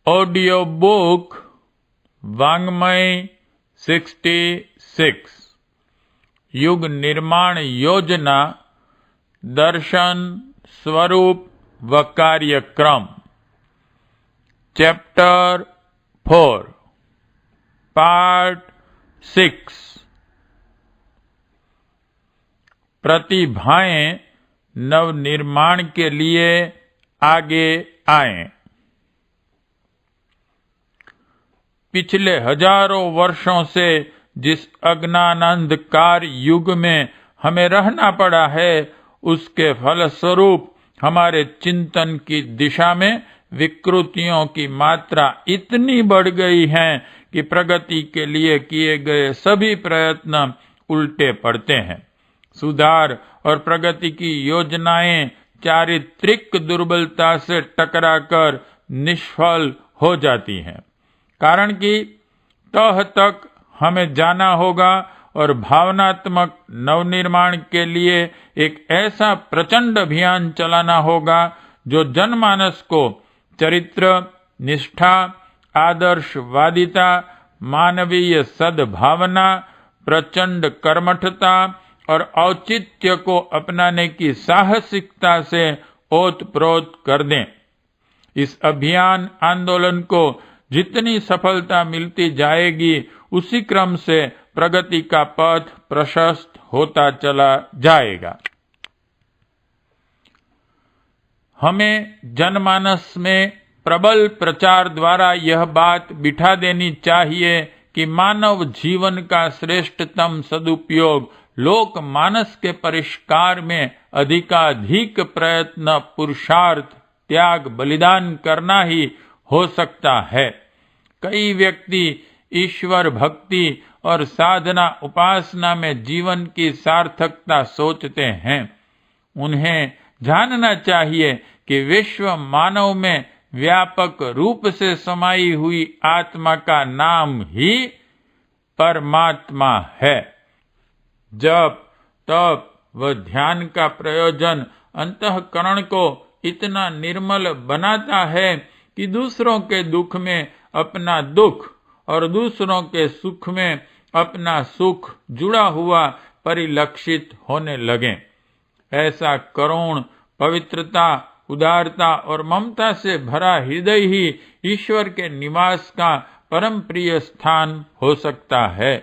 Audio book वाङ्मय 66 युग निर्माण योजना दर्शन स्वरूप व कार्यक्रम चैप्टर 4 पार्ट 6 प्रतिभाएं नवनिर्माण के लिए आगे आएं। पिछले हजारों वर्षों से जिस अज्ञानांधकार युग में हमें रहना पड़ा है, उसके फलस्वरूप हमारे चिंतन की दिशा में विकृतियों की मात्रा इतनी बढ़ गई है कि प्रगति के लिए किए गए सभी प्रयत्न उल्टे पड़ते हैं। सुधार और प्रगति की योजनाएं चारित्रिक दुर्बलता से टकराकर निष्फल हो जाती हैं, कारण कि तह तक हमें जाना होगा और भावनात्मक नवनिर्माण के लिए एक ऐसा प्रचंड अभियान चलाना होगा जो जनमानस को चरित्र, निष्ठा, आदर्शवादिता, मानवीय सद्भावना, प्रचंड कर्मठता और औचित्य को अपनाने की साहसिकता से ओतप्रोत कर दें। इस अभियान आंदोलन को जितनी सफलता मिलती जाएगी, उसी क्रम से प्रगति का पथ प्रशस्त होता चला जाएगा। हमें जनमानस में प्रबल प्रचार द्वारा यह बात बिठा देनी चाहिए कि मानव जीवन का श्रेष्ठतम सदुपयोग लोकमानस के परिष्कार में अधिकाधिक प्रयत्न, पुरुषार्थ, त्याग, बलिदान करना ही हो सकता है। कई व्यक्ति ईश्वर भक्ति और साधना उपासना में जीवन की सार्थकता सोचते हैं। उन्हें जानना चाहिए कि विश्व मानव में व्यापक रूप से समाई हुई आत्मा का नाम ही परमात्मा है। जप, तप व ध्यान का प्रयोजन अंतःकरण को इतना निर्मल बनाता है कि दूसरों के दुख में अपना दुख और दूसरों के सुख में अपना सुख जुड़ा हुआ परिलक्षित होने लगे। ऐसा करुण, पवित्रता, उदारता और ममता से भरा हृदय ही ईश्वर के निवास का परम प्रिय स्थान हो सकता है।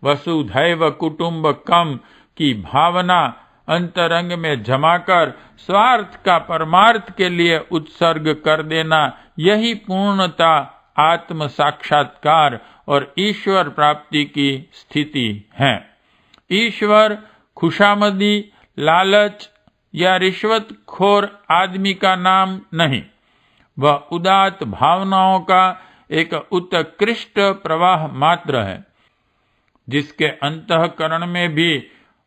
वसुधैव कुटुम्बकम की भावना अंतरंग में जमाकर स्वार्थ का परमार्थ के लिए उत्सर्ग कर देना, यही पूर्णता, आत्म साक्षात्कार और ईश्वर प्राप्ति की स्थिति है। ईश्वर खुशामदी, लालच या रिश्वतखोर आदमी का नाम नहीं, वह उदात्त भावनाओं का एक उत्कृष्ट प्रवाह मात्र है। जिसके अंतःकरण में भी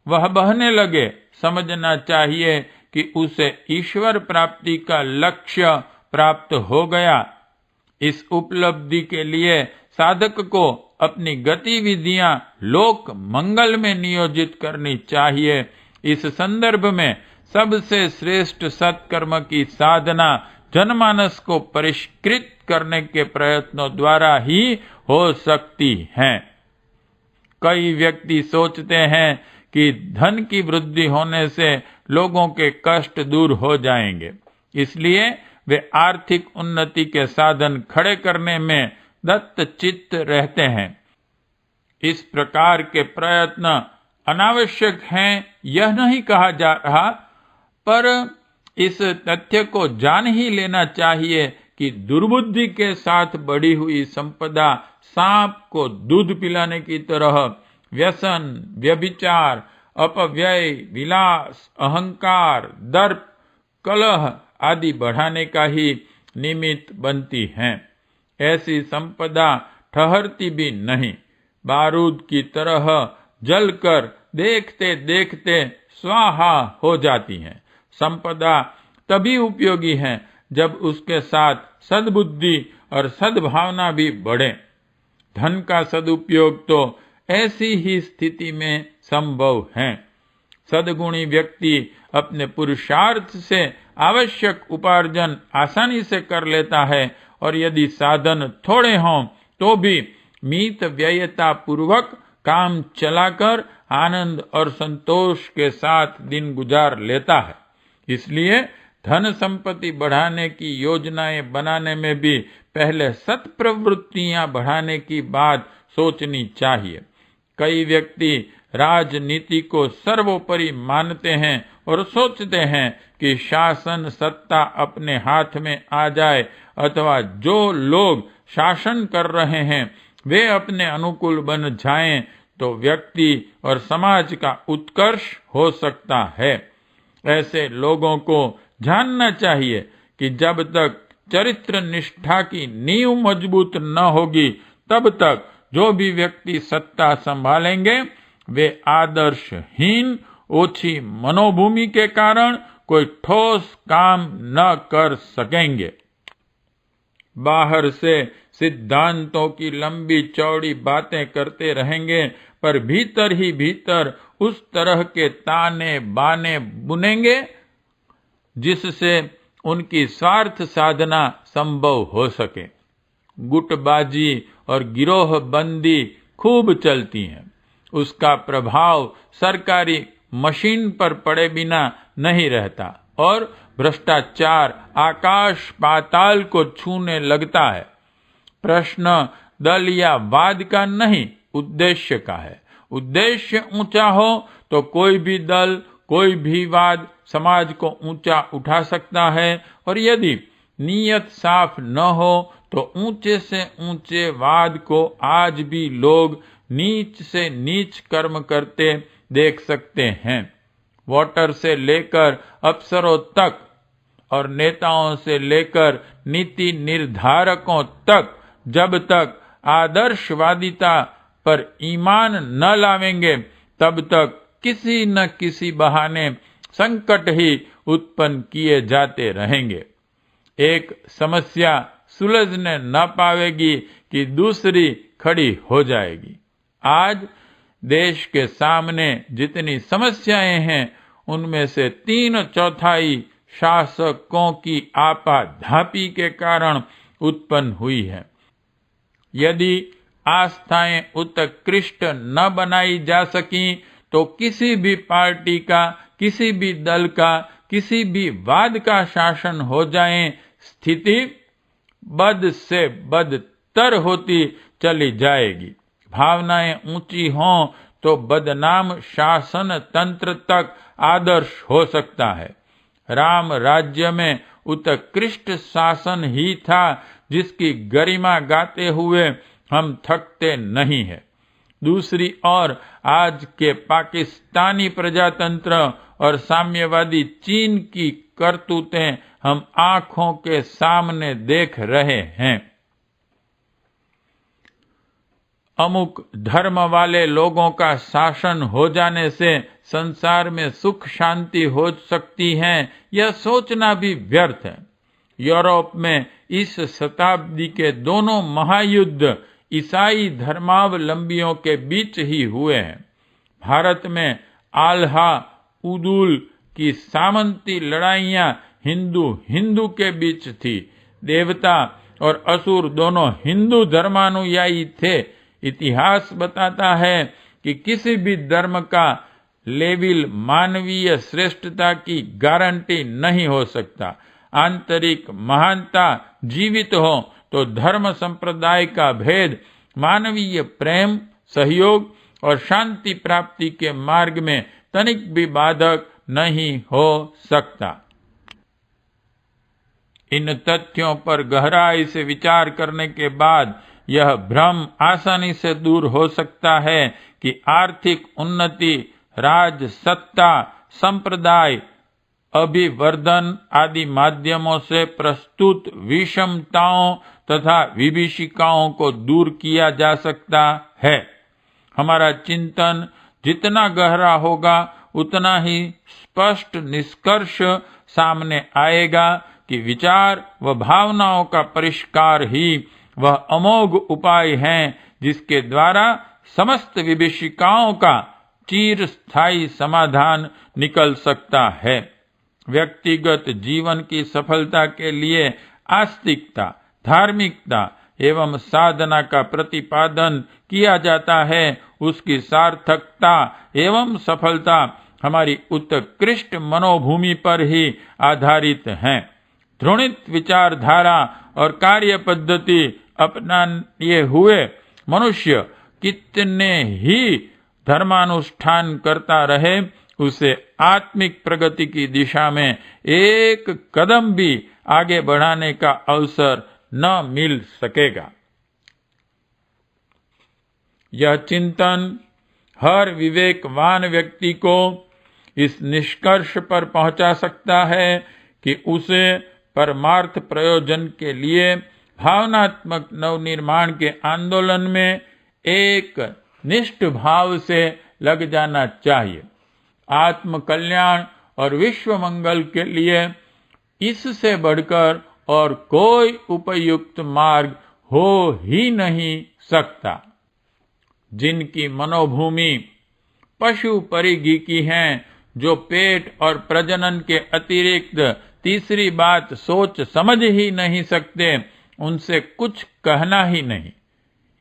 वह बहने लगे, समझना चाहिए कि उसे ईश्वर प्राप्ति का लक्ष्य प्राप्त हो गया। इस उपलब्धि के लिए साधक को अपनी गतिविधियां लोक मंगल में नियोजित करनी चाहिए। इस संदर्भ में सबसे श्रेष्ठ सत्कर्म की साधना जनमानस को परिष्कृत करने के प्रयत्नों द्वारा ही हो सकती है। कई व्यक्ति सोचते हैं कि धन की वृद्धि होने से लोगों के कष्ट दूर हो जाएंगे, इसलिए वे आर्थिक उन्नति के साधन खड़े करने में दत्तचित्त रहते हैं। इस प्रकार के प्रयत्न अनावश्यक हैं, यह नहीं कहा जा रहा, पर इस तथ्य को जान ही लेना चाहिए कि दुर्बुद्धि के साथ बढ़ी हुई संपदा सांप को दूध पिलाने की तरह व्यसन, व्यभिचार, अपव्यय, विलास, अहंकार, दर्प, कलह आदि बढ़ाने का ही निमित्त बनती हैं। ऐसी संपदा ठहरती भी नहीं, बारूद की तरह जलकर देखते देखते स्वाहा हो जाती हैं। संपदा तभी उपयोगी है जब उसके साथ सद्बुद्धि और सद्भावना भी बढ़े। धन का सदुपयोग तो ऐसी ही स्थिति में संभव है। सद्गुणी व्यक्ति अपने पुरुषार्थ से आवश्यक उपार्जन आसानी से कर लेता है और यदि साधन थोड़े हों तो भी मित व्ययता पूर्वक काम चलाकर आनंद और संतोष के साथ दिन गुजार लेता है। इसलिए धन संपत्ति बढ़ाने की योजनाएं बनाने में भी पहले सत्प्रवृत्तियां बढ़ाने की बात सोचनी चाहिए। कई व्यक्ति राजनीति को सर्वोपरि मानते हैं और सोचते हैं कि शासन सत्ता अपने हाथ में आ जाए अथवा जो लोग शासन कर रहे हैं वे अपने अनुकूल बन जाएं तो व्यक्ति और समाज का उत्कर्ष हो सकता है। ऐसे लोगों को जानना चाहिए कि जब तक चरित्र निष्ठा की नींव मजबूत न होगी तब तक जो भी व्यक्ति सत्ता संभालेंगे वे आदर्शहीन, ओछी मनोभूमि के कारण कोई ठोस काम न कर सकेंगे। बाहर से सिद्धांतों की लंबी चौड़ी बातें करते रहेंगे पर भीतर ही भीतर उस तरह के ताने बाने बुनेंगे जिससे उनकी स्वार्थ साधना संभव हो सके। गुटबाजी और गिरोहबंदी खूब चलती है। उसका प्रभाव सरकारी मशीन पर पड़े बिना नहीं रहता और भ्रष्टाचार आकाश पाताल को छूने लगता है। प्रश्न दल या वाद का नहीं, उद्देश्य का है। उद्देश्य ऊंचा हो तो कोई भी दल, कोई भी वाद समाज को ऊंचा उठा सकता है और यदि नीयत साफ न हो तो ऊंचे से ऊंचे वाद को आज भी लोग नीच से नीच कर्म करते देख सकते हैं। वोटर से लेकर अफसरों तक और नेताओं से लेकर नीति निर्धारकों तक जब तक आदर्शवादिता पर ईमान न लावेंगे तब तक किसी न किसी बहाने संकट ही उत्पन्न किए जाते रहेंगे। एक समस्या सुलझने न पावेगी कि दूसरी खड़ी हो जाएगी। आज देश के सामने जितनी समस्याएं हैं उनमें से 3/4 शासकों की आपाधापी के कारण उत्पन्न हुई है। यदि आस्थाएं उत्कृष्ट न बनाई जा सकी तो किसी भी पार्टी का, किसी भी दल का, किसी भी वाद का शासन हो जाए, स्थिति बद से बदतर होती चली जाएगी। भावनाएं ऊंची हों तो बदनाम शासन तंत्र तक आदर्श हो सकता है। राम राज्य में उत्कृष्ट शासन ही था जिसकी गरिमा गाते हुए हम थकते नहीं हैं। दूसरी ओर आज के पाकिस्तानी प्रजातंत्र और साम्यवादी चीन की करतूतें हम आंखों के सामने देख रहे हैं। अमुक धर्म वाले लोगों का शासन हो जाने से संसार में सुख शांति हो सकती है, यह सोचना भी व्यर्थ है। यूरोप में इस शताब्दी के दोनों महायुद्ध ईसाई धर्मावलंबियों के बीच ही हुए हैं। भारत में आल्हा उदूल की सामंती लड़ाइयां हिंदू के बीच थी। देवता और असुर दोनों हिंदू धर्मानुयायी थे। इतिहास बताता है कि किसी भी धर्म का लेविल मानवीय श्रेष्ठता की गारंटी नहीं हो सकता। आंतरिक महानता जीवित हो तो धर्म संप्रदाय का भेद मानवीय प्रेम, सहयोग और शांति प्राप्ति के मार्ग में तनिक भी बाधक नहीं हो सकता। इन तथ्यों पर गहराई से विचार करने के बाद यह भ्रम आसानी से दूर हो सकता है कि आर्थिक उन्नति, राजसत्ता, संप्रदाय, अभिवर्धन आदि माध्यमों से प्रस्तुत विषमताओं तथा विभीषिकाओं को दूर किया जा सकता है। हमारा चिंतन जितना गहरा होगा उतना ही स्पष्ट निष्कर्ष सामने आएगा कि विचार व भावनाओं का परिष्कार ही वह अमोघ उपाय है जिसके द्वारा समस्त विभीषिकाओं का चिरस्थायी समाधान निकल सकता है। व्यक्तिगत जीवन की सफलता के लिए आस्तिकता, धार्मिकता एवं साधना का प्रतिपादन किया जाता है, उसकी सार्थकता एवं सफलता हमारी उत्कृष्ट मनोभूमि पर ही आधारित है। ध्रुणित विचारधारा और कार्य पद्धति अपनाए हुए मनुष्य कितने ही धर्मानुष्ठान करता रहे, उसे आत्मिक प्रगति की दिशा में एक कदम भी आगे बढ़ाने का अवसर न मिल सकेगा। यह चिंतन हर विवेकवान व्यक्ति को इस निष्कर्ष पर पहुंचा सकता है कि उसे परमार्थ प्रयोजन के लिए भावनात्मक नवनिर्माण के आंदोलन में एक निष्ठ भाव से लग जाना चाहिए। आत्म कल्याण और विश्व मंगल के लिए इससे बढ़कर और कोई उपयुक्त मार्ग हो ही नहीं सकता। जिनकी मनोभूमि पशु परिघी की है, जो पेट और प्रजनन के अतिरिक्त तीसरी बात सोच समझ ही नहीं सकते, उनसे कुछ कहना ही नहीं।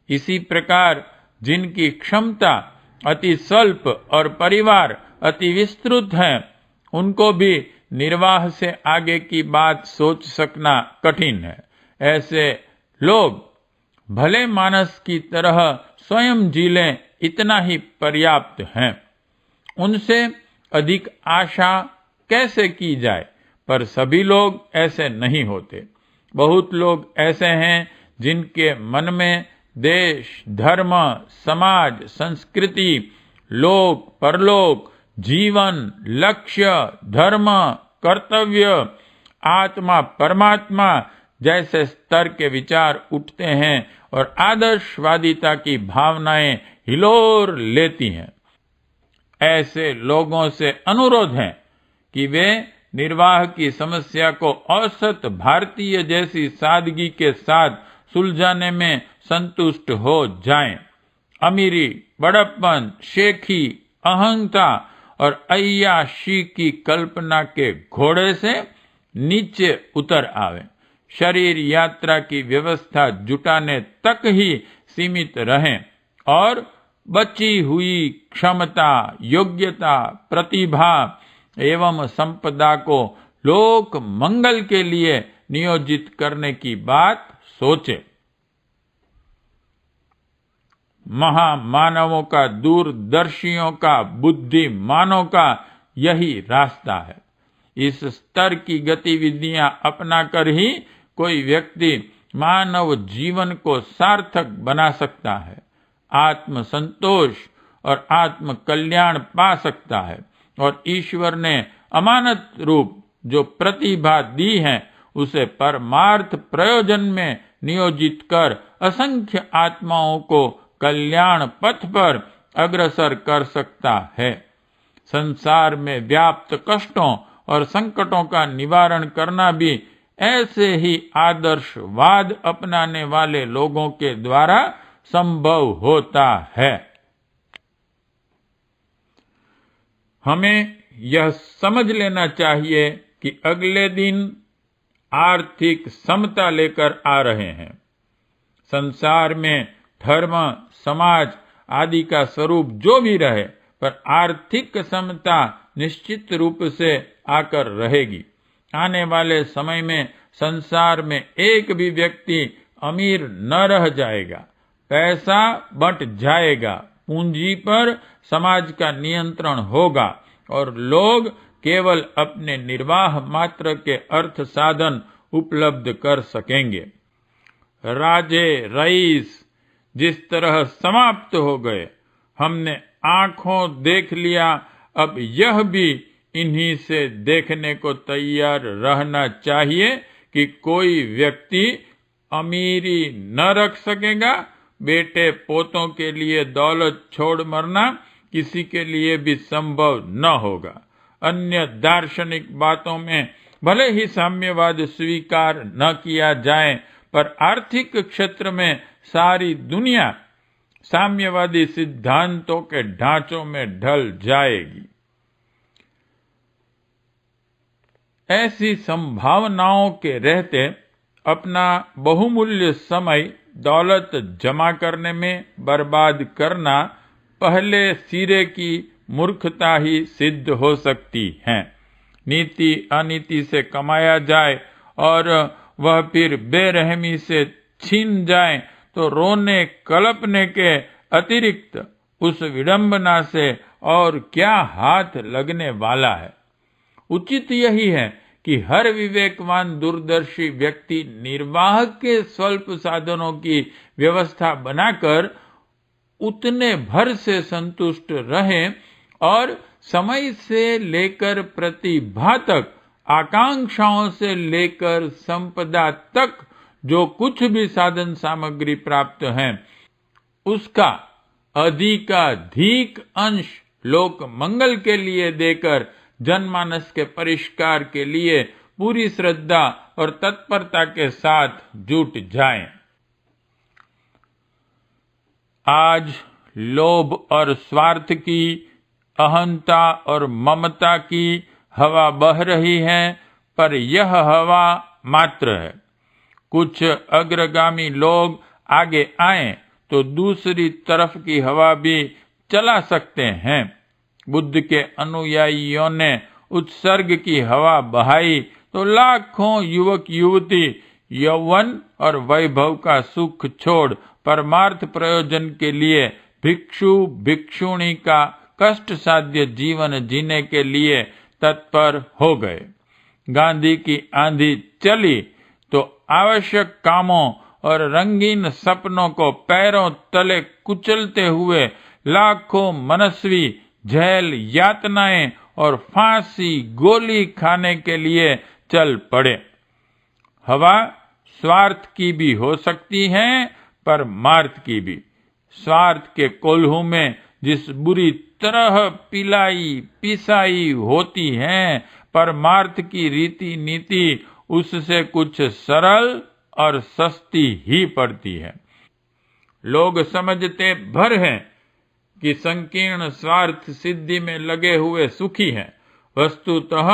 इसी प्रकार जिनकी क्षमता अति स्वल्प और परिवार अति विस्तृत है, उनको भी निर्वाह से आगे की बात सोच सकना कठिन है। ऐसे लोग भले मानस की तरह स्वयं जी लें, इतना ही पर्याप्त है। उनसे अधिक आशा कैसे की जाए, पर सभी लोग ऐसे नहीं होते। बहुत लोग ऐसे हैं जिनके मन में देश, धर्म, समाज, संस्कृति, लोक, परलोक, जीवन, लक्ष्य, धर्म, कर्तव्य, आत्मा, परमात्मा जैसे स्तर के विचार उठते हैं और आदर्शवादिता की भावनाएं हिलोर लेती हैं। ऐसे लोगों से अनुरोध है कि वे निर्वाह की समस्या को औसत भारतीय जैसी सादगी के साथ सुलझाने में संतुष्ट हो जाएं। अमीरी, बड़प्पन, शेखी, अहंता और अय्याशी की कल्पना के घोड़े से नीचे उतर आवे। शरीर यात्रा की व्यवस्था जुटाने तक ही सीमित रहें और बची हुई क्षमता, योग्यता, प्रतिभा एवं संपदा को लोक मंगल के लिए नियोजित करने की बात सोचे। महामानवों का, दूरदर्शियों का, बुद्धिमानों का यही रास्ता है। इस स्तर की गतिविधियां अपनाकर ही कोई व्यक्ति मानव जीवन को सार्थक बना सकता है, आत्म संतोष और आत्म कल्याण पा सकता है और ईश्वर ने अमानत रूप जो प्रतिभा दी है, उसे परमार्थ प्रयोजन में नियोजित कर असंख्य आत्माओं को कल्याण पथ पर अग्रसर कर सकता है। संसार में व्याप्त कष्टों और संकटों का निवारण करना भी ऐसे ही आदर्शवाद अपनाने वाले लोगों के द्वारा संभव होता है। हमें यह समझ लेना चाहिए कि अगले दिन आर्थिक समता लेकर आ रहे हैं। संसार में धर्म, समाज आदि का स्वरूप जो भी रहे, पर आर्थिक समता निश्चित रूप से आकर रहेगी। आने वाले समय में संसार में एक भी व्यक्ति अमीर न रह जाएगा। पैसा बंट जाएगा, पूंजी पर समाज का नियंत्रण होगा और लोग केवल अपने निर्वाह मात्र के अर्थ साधन उपलब्ध कर सकेंगे। राजे रईस जिस तरह समाप्त हो गए, हमने आंखों देख लिया, अब यह भी इन्हीं से देखने को तैयार रहना चाहिए कि कोई व्यक्ति अमीरी न रख सकेगा। बेटे पोतों के लिए दौलत छोड़ मरना किसी के लिए भी संभव न होगा। अन्य दार्शनिक बातों में भले ही साम्यवाद स्वीकार न किया जाए, पर आर्थिक क्षेत्र में सारी दुनिया साम्यवादी सिद्धांतों के ढांचों में ढल जाएगी। ऐसी संभावनाओं के रहते अपना बहुमूल्य समय दौलत जमा करने में बर्बाद करना पहले सिरे की मूर्खता ही सिद्ध हो सकती है। नीति अनीति से कमाया जाए और वह फिर बेरहमी से छीन जाए तो रोने कलपने के अतिरिक्त उस विडंबना से और क्या हाथ लगने वाला है। उचित यही है कि हर विवेकवान दूरदर्शी व्यक्ति निर्वाह के स्वल्प साधनों की व्यवस्था बनाकर उतने भर से संतुष्ट रहे और समय से लेकर प्रतिभा तक, आकांक्षाओं से लेकर संपदा तक जो कुछ भी साधन सामग्री प्राप्त है उसका अधिकाधिक अंश लोक मंगल के लिए देकर जनमानस के परिष्कार के लिए पूरी श्रद्धा और तत्परता के साथ जुट जाएं। आज लोभ और स्वार्थ की, अहंता और ममता की हवा बह रही है, पर यह हवा मात्र है। कुछ अग्रगामी लोग आगे आएं तो दूसरी तरफ की हवा भी चला सकते हैं। बुद्ध के अनुयायियों ने उत्सर्ग की हवा बहाई तो लाखों युवक युवती यौवन और वैभव का सुख छोड़ परमार्थ प्रयोजन के लिए भिक्षु भिक्षुणी का कष्ट साध्य जीवन जीने के लिए तत्पर हो गए। गांधी की आंधी चली तो आवश्यक कामों और रंगीन सपनों को पैरों तले कुचलते हुए लाखों मनस्वी झेल यातनाएं और फांसी गोली खाने के लिए चल पड़े। हवा स्वार्थ की भी हो सकती है, परमार्थ की भी। स्वार्थ के कोल्हू में जिस बुरी तरह पिलाई पिसाई होती है, परमार्थ की रीति नीति उससे कुछ सरल और सस्ती ही पड़ती है। लोग समझते भर हैं कि संकीर्ण स्वार्थ सिद्धि में लगे हुए सुखी हैं। वस्तुतः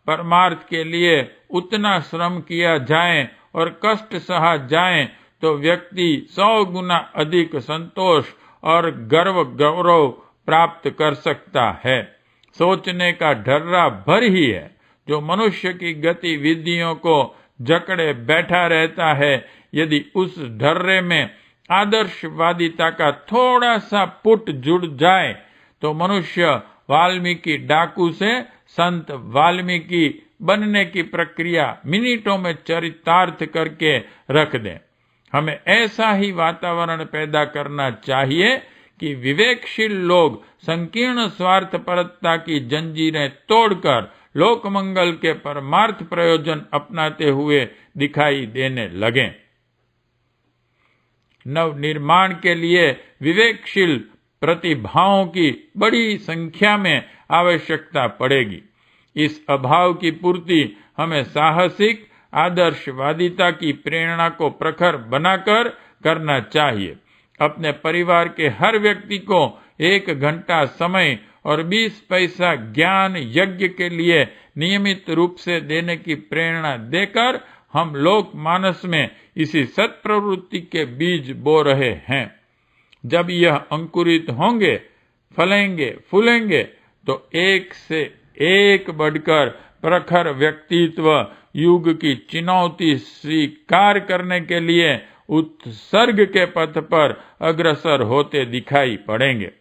परमार्थ के लिए उतना श्रम किया जाए और कष्ट सहा जाए तो व्यक्ति 100 गुना अधिक संतोष और गर्व गौरव प्राप्त कर सकता है। सोचने का ढर्रा भर ही है जो मनुष्य की गतिविधियों को जकड़े बैठा रहता है। यदि उस ढर्रे में आदर्शवादिता का थोड़ा सा पुट जुड़ जाए तो मनुष्य वाल्मीकि डाकू से संत वाल्मीकि बनने की प्रक्रिया मिनटों में चरितार्थ करके रख दें। हमें ऐसा ही वातावरण पैदा करना चाहिए कि विवेकशील लोग संकीर्ण स्वार्थपरता की जंजीरें तोड़कर लोकमंगल के परमार्थ प्रयोजन अपनाते हुए दिखाई देने लगें। नव निर्माण के लिए विवेकशील प्रतिभाओं की बड़ी संख्या में आवश्यकता पड़ेगी। इस अभाव की पूर्ति हमें साहसिक आदर्शवादिता की प्रेरणा को प्रखर बनाकर करना चाहिए। अपने परिवार के हर व्यक्ति को 1 घंटा समय और 20 पैसा ज्ञान यज्ञ के लिए नियमित रूप से देने की प्रेरणा देकर हम लोक मानस में इसी सत्प्रवृत्ति के बीज बो रहे हैं। जब यह अंकुरित होंगे, फलेंगे, फूलेंगे तो एक से एक बढ़कर प्रखर व्यक्तित्व युग की चुनौती स्वीकार करने के लिए उत्सर्ग के पथ पर अग्रसर होते दिखाई पड़ेंगे।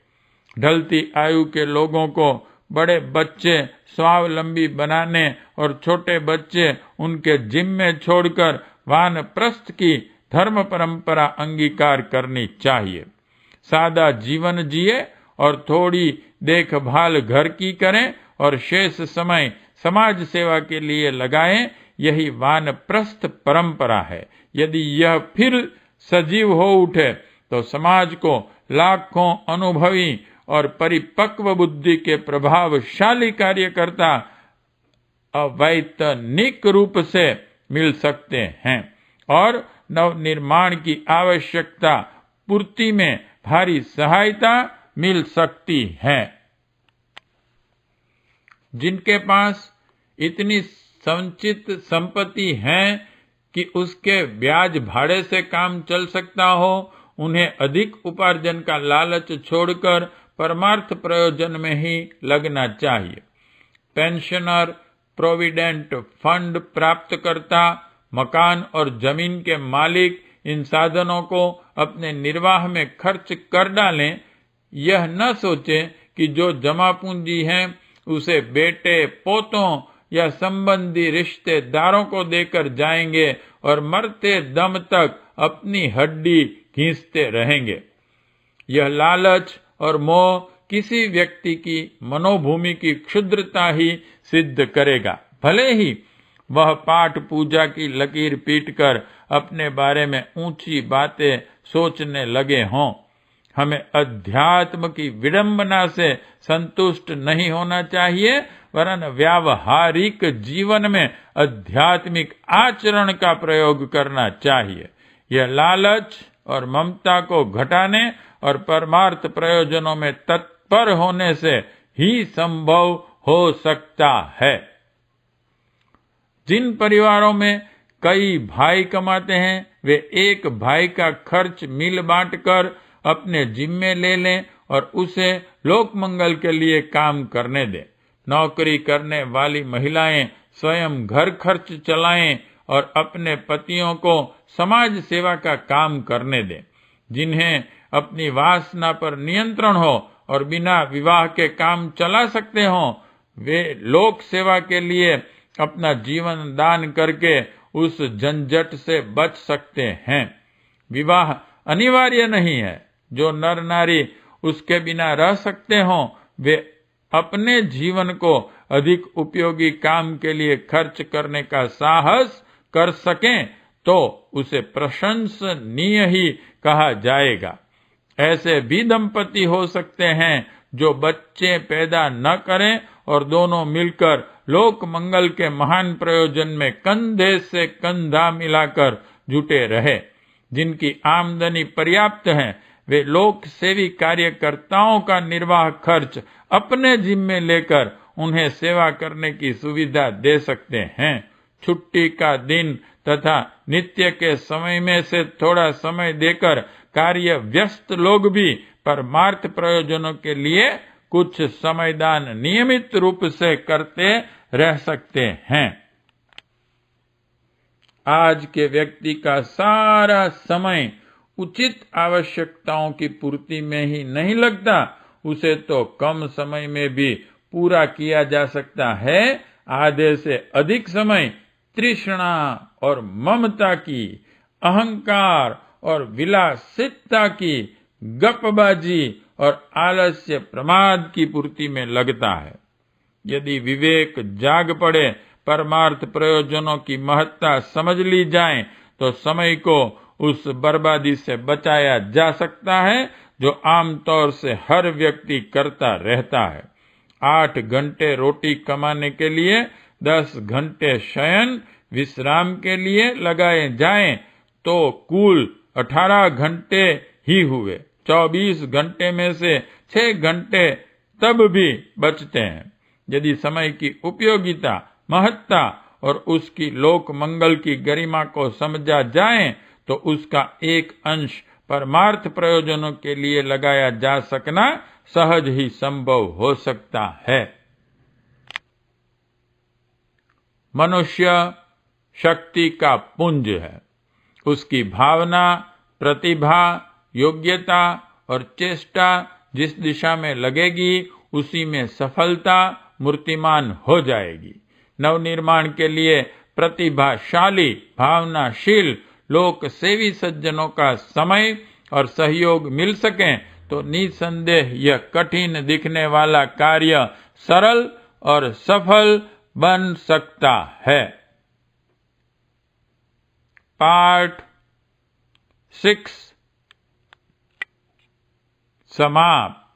ढलती आयु के लोगों को बड़े बच्चे स्वावलंबी बनाने और छोटे बच्चे उनके जिम्मे छोड़कर वानप्रस्थ की धर्म परंपरा अंगीकार करनी चाहिए। सादा जीवन जिए और थोड़ी देखभाल घर की करें और शेष समय समाज सेवा के लिए लगाएं। यही वानप्रस्थ परंपरा है। यदि यह फिर सजीव हो उठे तो समाज को लाखों अनुभवी और परिपक्व बुद्धि के प्रभावशाली कार्यकर्ता अवैतनिक रूप से मिल सकते हैं और नवनिर्माण की आवश्यकता पूर्ति में भारी सहायता मिल सकती है। जिनके पास इतनी संचित संपत्ति है कि उसके ब्याज भाड़े से काम चल सकता हो, उन्हें अधिक उपार्जन का लालच छोड़कर परमार्थ प्रयोजन में ही लगना चाहिए। पेंशनर, प्रोविडेंट फंड प्राप्तकर्ता, मकान और जमीन के मालिक इन साधनों को अपने निर्वाह में खर्च कर डालें। यह न सोचें कि जो जमा पूंजी है उसे बेटे, पोतों या संबंधी रिश्तेदारों को देकर जाएंगे और मरते दम तक अपनी हड्डी घींचते रहेंगे। यह लालच और मोह किसी व्यक्ति की मनोभूमि की क्षुद्रता ही सिद्ध करेगा, भले ही वह पाठ पूजा की लकीर पीटकर अपने बारे में ऊंची बातें सोचने लगे हों। हमें अध्यात्म की विडंबना से संतुष्ट नहीं होना चाहिए, वरन व्यावहारिक जीवन में आध्यात्मिक आचरण का प्रयोग करना चाहिए। यह लालच और ममता को घटाने और परमार्थ प्रयोजनों में तत्पर होने से ही संभव हो सकता है। जिन परिवारों में कई भाई कमाते हैं, वे एक भाई का खर्च मिल बांटकर अपने जिम्मे ले लें और उसे लोक मंगल के लिए काम करने दें। नौकरी करने वाली महिलाएं स्वयं घर खर्च चलाएं और अपने पतियों को समाज सेवा का काम करने दें। जिन्हें अपनी वासना पर नियंत्रण हो और बिना विवाह के काम चला सकते हों, वे लोक सेवा के लिए अपना जीवन दान करके उस झंझट से बच सकते हैं। विवाह अनिवार्य नहीं है। जो नर नारी उसके बिना रह सकते हों, वे अपने जीवन को अधिक उपयोगी काम के लिए खर्च करने का साहस कर सकें तो उसे प्रशंसनीय ही कहा जाएगा। ऐसे भी दंपति हो सकते हैं जो बच्चे पैदा न करें और दोनों मिलकर लोक मंगल के महान प्रयोजन में कंधे से कंधा मिलाकर जुटे रहे। जिनकी आमदनी पर्याप्त है, वे लोक सेवी कार्यकर्ताओं का निर्वाह खर्च अपने जिम्मे लेकर उन्हें सेवा करने की सुविधा दे सकते हैं। छुट्टी का दिन तथा नित्य के समय में से थोड़ा समय देकर कार्य व्यस्त लोग भी परमार्थ प्रयोजनों के लिए कुछ समयदान नियमित रूप से करते रह सकते हैं। आज के व्यक्ति का सारा समय उचित आवश्यकताओं की पूर्ति में ही नहीं लगता, उसे तो कम समय में भी पूरा किया जा सकता है। आधे से अधिक समय तृष्णा और ममता की, अहंकार और विलासिता की, गपबाजी और आलस्य प्रमाद की पूर्ति में लगता है। यदि विवेक जाग पड़े, परमार्थ प्रयोजनों की महत्ता समझ ली जाए, तो समय को उस बर्बादी से बचाया जा सकता है जो आमतौर से हर व्यक्ति करता रहता है। 8 घंटे रोटी कमाने के लिए 10 घंटे शयन विश्राम के लिए लगाए जाएं तो कुल 18 घंटे ही हुए। 24 घंटे में से 6 घंटे तब भी बचते हैं। यदि समय की उपयोगिता, महत्ता और उसकी लोक मंगल की गरिमा को समझा जाए तो उसका एक अंश परमार्थ प्रयोजनों के लिए लगाया जा सकना सहज ही संभव हो सकता है। मनुष्य शक्ति का पुंज है। उसकी भावना, प्रतिभा, योग्यता और चेष्टा जिस दिशा में लगेगी, उसी में सफलता मूर्तिमान हो जाएगी। नवनिर्माण के लिए प्रतिभाशाली, भावनाशील, लोक सेवी सज्जनों का समय और सहयोग मिल सके तो निसंदेह यह कठिन दिखने वाला कार्य सरल और सफल बन सकता है। पार्ट 6 समाप्त।